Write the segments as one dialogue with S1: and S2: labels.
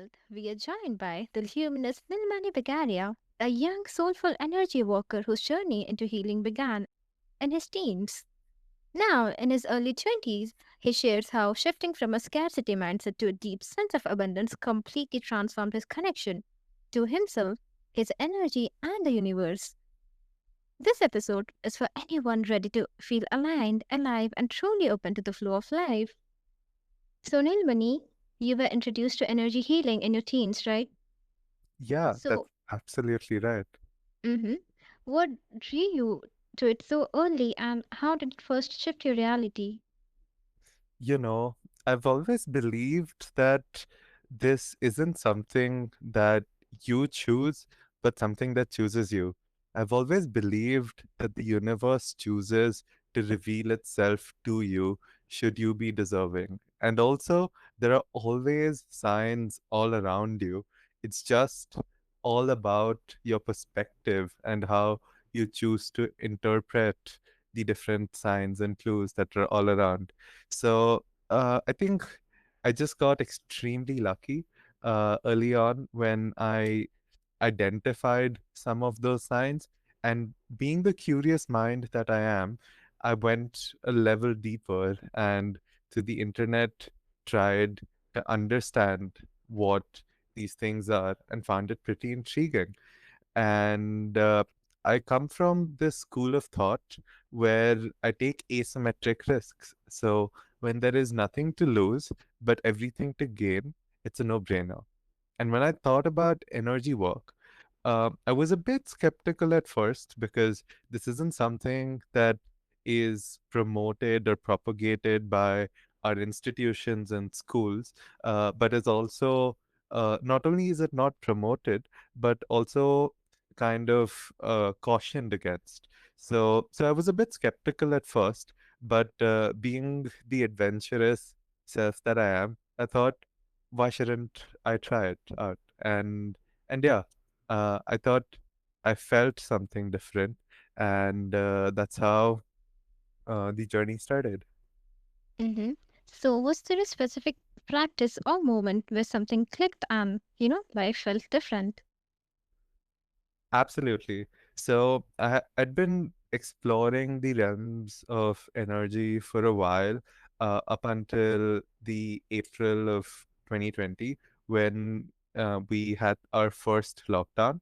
S1: Health, we are joined by the luminous Neelmani Bagaria, a young, soulful energy worker whose journey into healing began in his teens. Now, in his early 20s, he shares how shifting from a scarcity mindset to a deep sense of abundance completely transformed his connection to himself, his energy, and the universe. This episode is for anyone ready to feel aligned, alive, and truly open to the flow of life. So, Nilmani, you were introduced to energy healing in your teens, right?
S2: Yeah, that's
S1: So,
S2: absolutely right.
S1: mm-hmm. What drew you to it so early, and how did it first shift your reality?
S2: You know, I've always believed that this isn't something that you choose, but something that chooses you. I've always believed that the universe chooses to reveal itself to you should you be deserving. And also, there are always signs all around you. It's just all about your perspective and how you choose to interpret the different signs and clues that are all around. So I think I just got extremely lucky early on when I identified some of those signs. And being the curious mind that I am, I went a level deeper and to the internet tried to understand what these things are and found it pretty intriguing. And I come from this school of thought where I take asymmetric risks. So when there is nothing to lose but everything to gain, it's a no-brainer. And when I thought about energy work, I was a bit skeptical at first because this isn't something that is promoted or propagated by our institutions and schools, but is also not only is it not promoted, but also kind of cautioned against. So I was a bit skeptical at first, but being the adventurous self that I am, I thought, why shouldn't I try it out? And yeah, I thought I felt something different, and that's how the journey started.
S1: Mm-hmm. So, was there a specific practice or moment where something clicked and, life felt different?
S2: Absolutely. So I'd been exploring the realms of energy for a while, up until the April of 2020, when we had our first lockdown.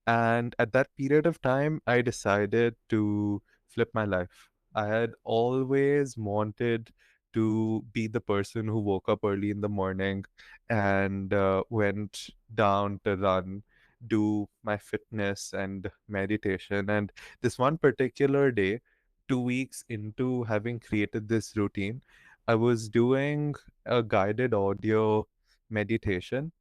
S2: And at that period of time, I decided to flip my life. I had always wanted to be the person who woke up early in the morning and went down to run, do my fitness and meditation. And this one particular day, 2 weeks into having created this routine, I was doing a guided audio meditation,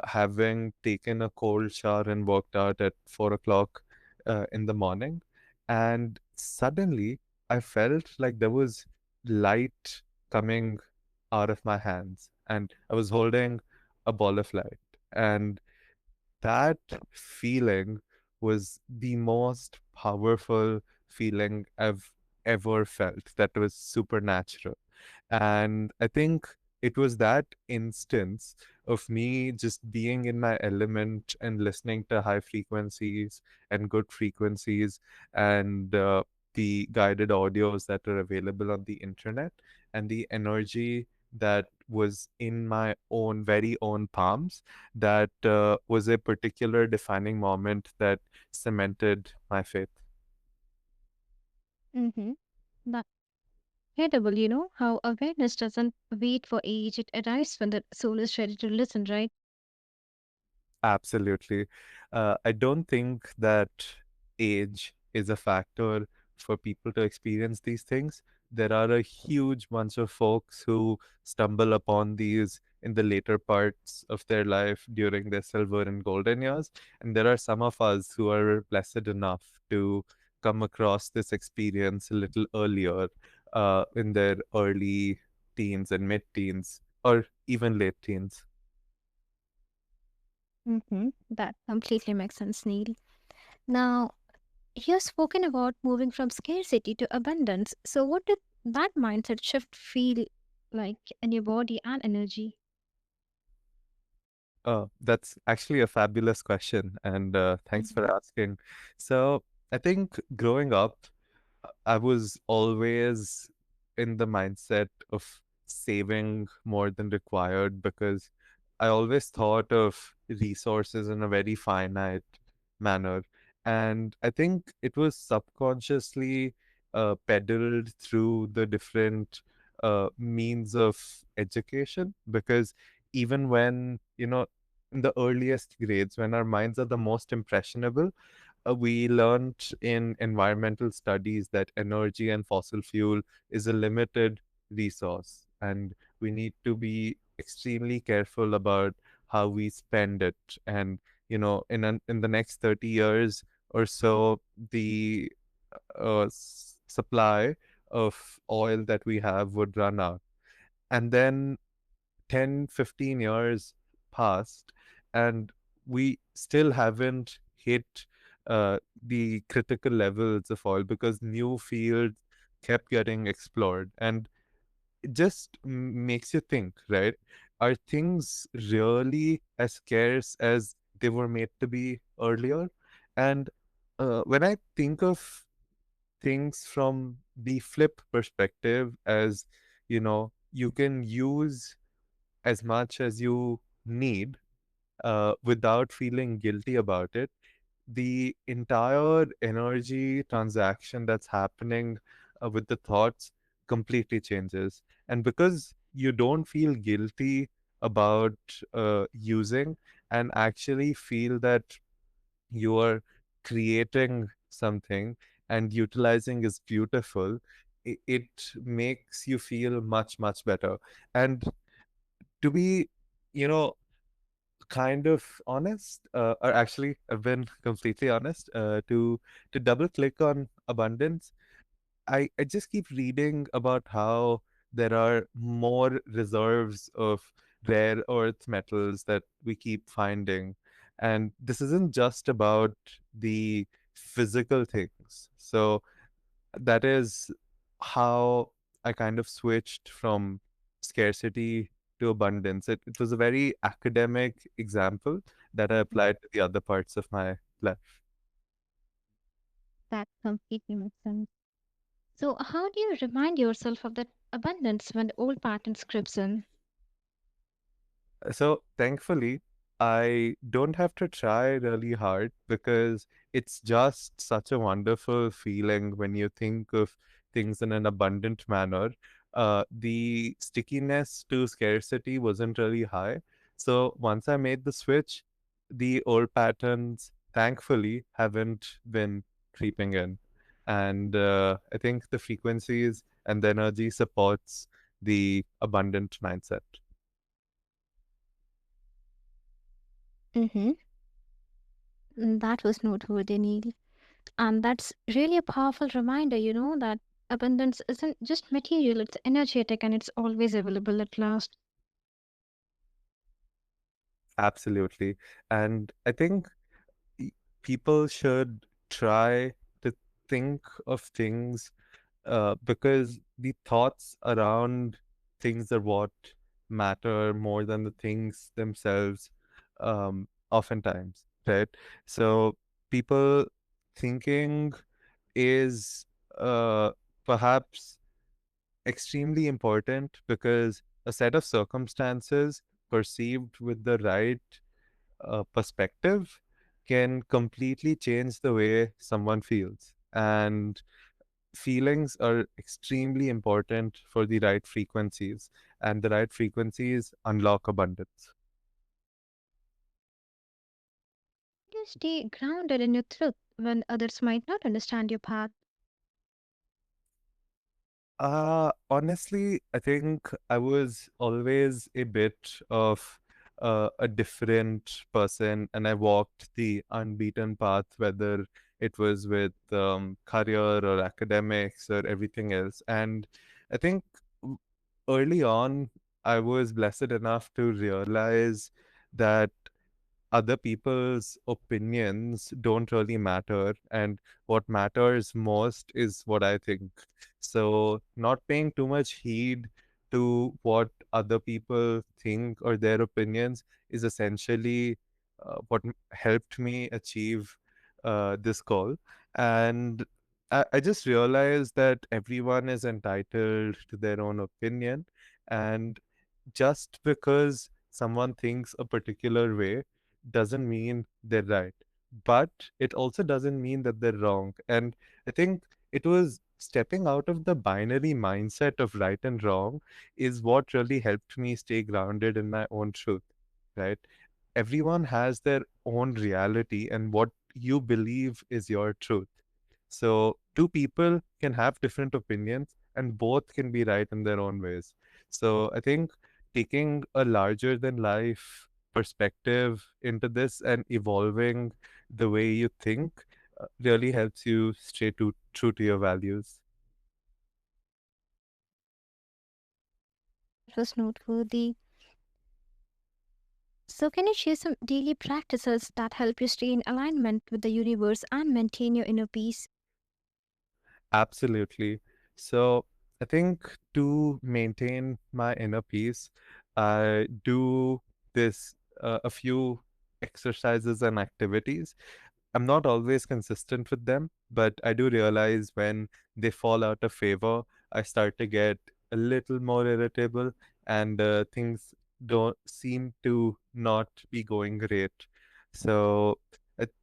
S2: having taken a cold shower and worked out at 4 o'clock in the morning. And suddenly, I felt like there was light coming out of my hands, and I was holding a ball of light. And that feeling was the most powerful feeling I've ever felt. That was supernatural. And I think it was that instance of me just being in my element and listening to high frequencies and good frequencies and the guided audios that are available on the internet and the energy that was in my own very own palms, that was a particular defining moment that cemented my faith.
S1: Mm-hmm. That's incredible, how awareness doesn't wait for age, it arrives when the soul is ready to listen, right?
S2: Absolutely. I don't think that age is a factor for people to experience these things. There are a huge bunch of folks who stumble upon these in the later parts of their life during their silver and golden years. And there are some of us who are blessed enough to come across this experience a little earlier, in their early teens and mid teens, or even late teens.
S1: Mm-hmm. That completely makes sense, Neil. Now, you've spoken about moving from scarcity to abundance. So, what did that mindset shift feel like in your body and energy?
S2: That's actually a fabulous question, and thanks
S1: Mhm.
S2: for asking. So, I think growing up, I was always in the mindset of saving more than required because I always thought of resources in a very finite manner. And I think it was subconsciously peddled through the different means of education because even when, in the earliest grades, when our minds are the most impressionable, we learned in environmental studies that energy and fossil fuel is a limited resource, and we need to be extremely careful about how we spend it. And in the next 30 years or so, the supply of oil that we have would run out, and then 10-15 years passed, and we still haven't hit the critical levels of oil because new fields kept getting explored. And it just makes you think, right? Are things really as scarce as they were made to be earlier? And when I think of things from the flip perspective, as you can use as much as you need without feeling guilty about it, the entire energy transaction that's happening with the thoughts completely changes. And because you don't feel guilty about using, and actually feel that you are creating something and utilizing is beautiful, it makes you feel much, much better. And to be, you know, kind of honest, or actually I've been completely honest, to double click on abundance, I just keep reading about how there are more reserves of rare earth metals that we keep finding. And this isn't just about the physical things. So that is how I kind of switched from scarcity to abundance. It was a very academic example that I applied to the other parts of my life.
S1: That completely makes sense. So, how do you remind yourself of that abundance when the old pattern scripts in?
S2: So thankfully, I don't have to try really hard because it's just such a wonderful feeling when you think of things in an abundant manner. The stickiness to scarcity wasn't really high. So once I made the switch, the old patterns thankfully haven't been creeping in. And I think the frequencies and the energy supports the abundant mindset.
S1: Mm-hmm. That was noteworthy, Neil. And that's really a powerful reminder, that abundance isn't just material, it's energetic and it's always available at last.
S2: Absolutely. And I think y- people should try to think of things, because the thoughts around things are what matter more than the things themselves, oftentimes, right? So people thinking is perhaps extremely important because a set of circumstances perceived with the right perspective can completely change the way someone feels. And feelings are extremely important for the right frequencies, and the right frequencies unlock abundance.
S1: You stay grounded in your truth when others might not understand your path.
S2: Honestly, I think I was always a bit of a different person, and I walked the unbeaten path, whether it was with career or academics or everything else. And I think w- early on, I was blessed enough to realize that other people's opinions don't really matter, and what matters most is what I think. So not paying too much heed to what other people think or their opinions is essentially what helped me achieve this goal. And I just realized that everyone is entitled to their own opinion. And just because someone thinks a particular way doesn't mean they're right. But it also doesn't mean that they're wrong. And I think it was stepping out of the binary mindset of right and wrong is what really helped me stay grounded in my own truth, right? Everyone has their own reality, and what you believe is your truth. So, two people can have different opinions, and both can be right in their own ways. So, I think taking a larger than life perspective into this and evolving the way you think really helps you stay true to your values.
S1: That was noteworthy. So, can you share some daily practices that help you stay in alignment with the universe and maintain your inner peace?
S2: Absolutely. So I think to maintain my inner peace, I do this a few exercises and activities. I'm not always consistent with them, but I do realize when they fall out of favor, I start to get a little more irritable, and things don't seem to not be going great. So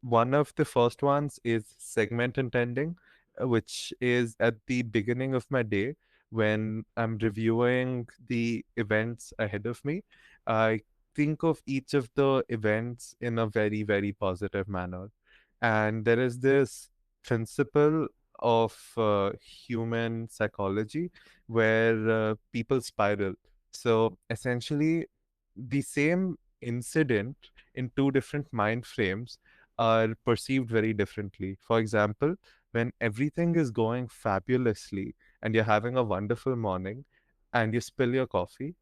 S2: one of the first ones is segment intending, which is at the beginning of my day when I'm reviewing the events ahead of me. I think of each of the events in a very, very positive manner. And there is this principle of human psychology where people spiral. So essentially, the same incident in two different mind frames are perceived very differently. For example, when everything is going fabulously and you're having a wonderful morning and you spill your coffee,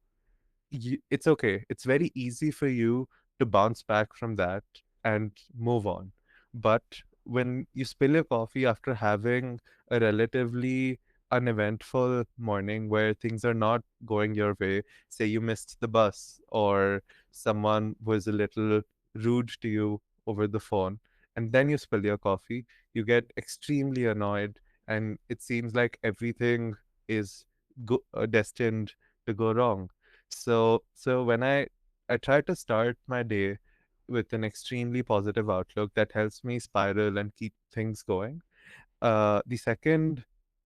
S2: it's okay. It's very easy for you to bounce back from that and move on. But when you spill your coffee after having a relatively uneventful morning where things are not going your way, say you missed the bus or someone was a little rude to you over the phone, and then you spill your coffee, you get extremely annoyed, and it seems like everything is destined to go wrong. So when I try to start my day with an extremely positive outlook that helps me spiral and keep things going. The second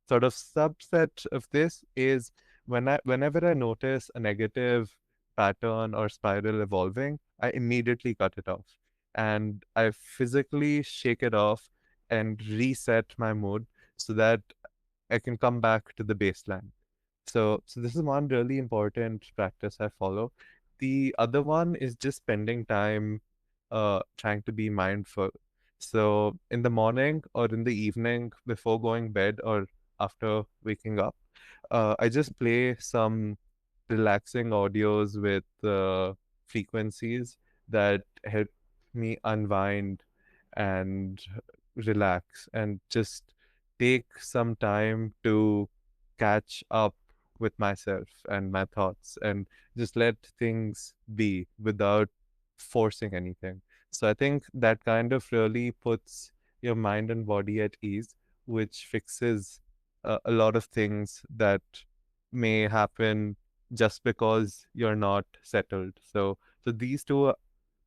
S2: sort of subset of this is whenever I notice a negative pattern or spiral evolving, I immediately cut it off. And I physically shake it off and reset my mood so that I can come back to the baseline. So this is one really important practice I follow. The other one is just spending time trying to be mindful. So in the morning or in the evening before going bed or after waking up, I just play some relaxing audios with frequencies that help me unwind and relax and just take some time to catch up with myself and my thoughts and just let things be without forcing anything. So I think that kind of really puts your mind and body at ease, which fixes a lot of things that may happen just because you're not settled. So these two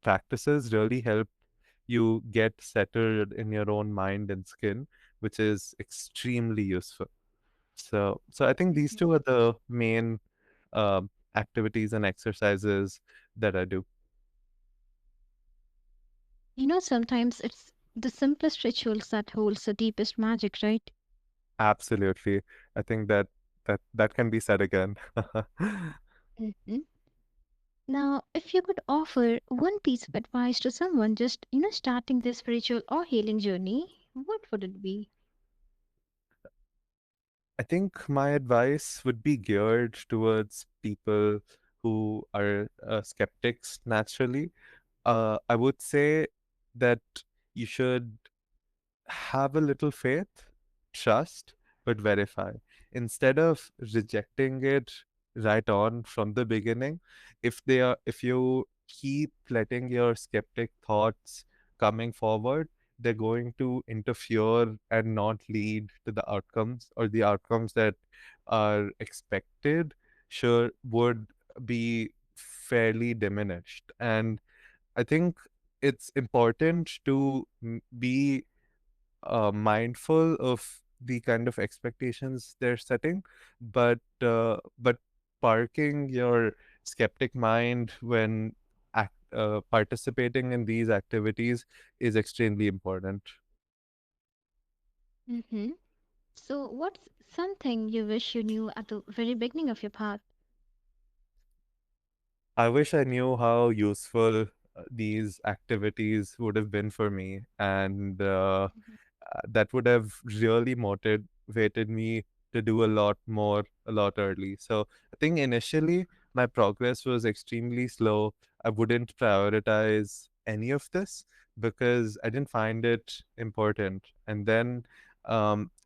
S2: practices really help you get settled in your own mind and skin, which is extremely useful. So I think these two are the main activities and exercises that I do.
S1: Sometimes it's the simplest rituals that holds the deepest magic, right?
S2: Absolutely. I think that can be said again.
S1: Mhm. Now, if you could offer one piece of advice to someone just, starting this spiritual or healing journey, what would it be?
S2: I think my advice would be geared towards people who are skeptics naturally. I would say that you should have a little faith, trust, but verify. Instead of rejecting it right on from the beginning. If you keep letting your skeptic thoughts coming forward, they're going to interfere and not lead to the outcomes, or the outcomes that are expected sure would be fairly diminished. And I think it's important to be mindful of the kind of expectations they're setting, but parking your skeptic mind when participating in these activities is extremely important.
S1: Mm-hmm. So, what's something you wish you knew at the very beginning of your path?
S2: I wish I knew how useful these activities would have been for me, and that would have really motivated me to do a lot more a lot early. So I think initially my progress was extremely slow. I wouldn't prioritize any of this because I didn't find it important. And then,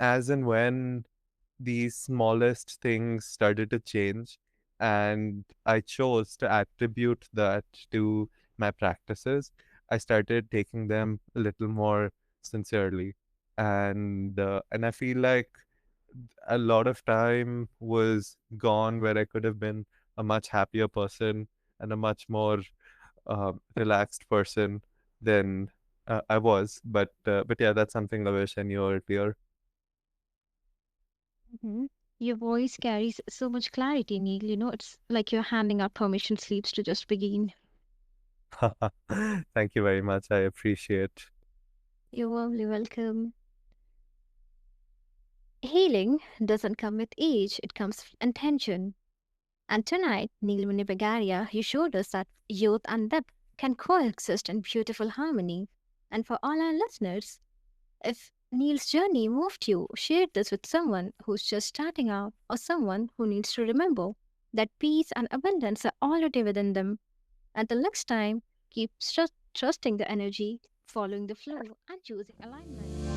S2: as and when the smallest things started to change, and I chose to attribute that to my practices, I started taking them a little more sincerely. And I feel like a lot of time was gone where I could have been a much happier person and a much more relaxed person than I was. But yeah, that's something I wish I knew earlier.
S1: Hmm. Your voice carries so much clarity, Neil. It's like you're handing out permission slips to just begin.
S2: Thank you very much. I appreciate.
S1: You're warmly welcome. Healing doesn't come with age, it comes with intention. And tonight, Neelmani Bagaria, you showed us that youth and depth can coexist in beautiful harmony. And for all our listeners, if Neil's journey moved you, share this with someone who's just starting out or someone who needs to remember that peace and abundance are already within them. Until next time, keep trusting the energy, following the flow, and choosing alignment.